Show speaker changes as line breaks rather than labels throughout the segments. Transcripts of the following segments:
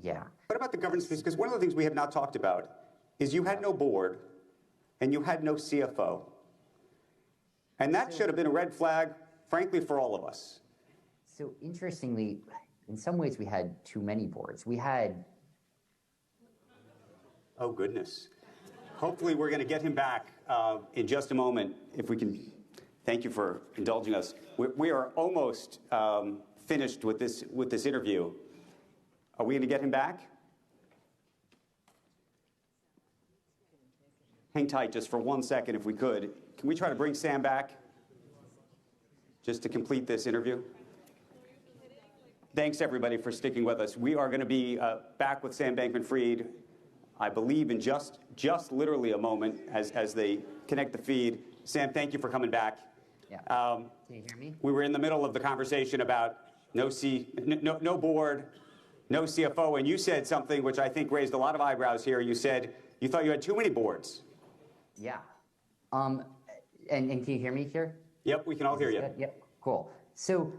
Yeah.
What about the governance piece? Because one of the things we have not talked about is you had no board and you had no CFO. And that should have been a red flag, frankly, for all of us.
So interestingly, in some ways we had too many boards. We had...
Oh, goodness. Hopefully we're going to get him back in just a moment, if we can. Thank you for indulging us. We are almost finished with this interview. Are we going to get him back? Hang tight just for 1 second, if we could. Can we try to bring Sam back just to complete this interview? Thanks, everybody, for sticking with us. We are going to be back with Sam Bankman-Fried, I believe, in just literally a moment as they connect the feed. Sam, thank you for coming back.
Yeah. Can you hear me?
We were in the middle of the conversation about no board, no CFO, and you said something which I think raised a lot of eyebrows here. You said you thought you had too many boards.
Yeah. And can you hear me here?
Yep, we can all hear you.
Good? Yep, cool. So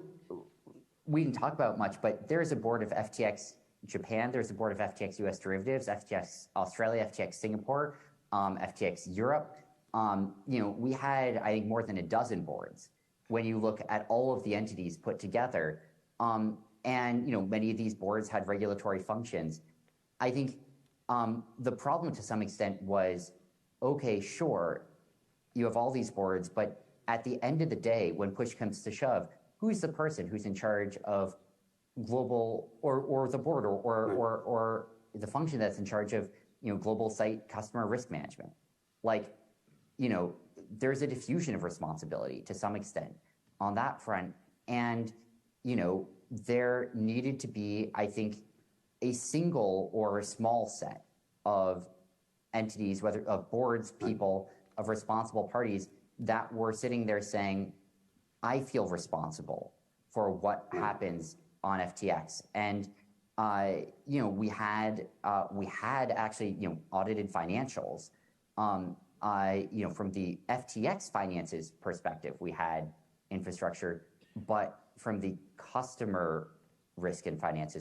we didn't talk about much, but there's a board of FTX Japan, there's a board of FTX US derivatives, FTX Australia, FTX Singapore, FTX Europe. We had, I think, more than a dozen boards when you look at all of the entities put together. And many of these boards had regulatory functions. I think the problem to some extent was, okay, sure, you have all these boards, but at the end of the day, when push comes to shove, who's the person who's in charge of global, or the board, or the function that's in charge of global site customer risk management? Like, there's a diffusion of responsibility to some extent on that front, and there needed to be, I think, a single or a small set of entities, whether of boards, people, of responsible parties that were sitting there saying, I feel responsible for what happens on FTX. And we had actually audited financials. From the FTX finances perspective, we had infrastructure, but from the customer risk and finances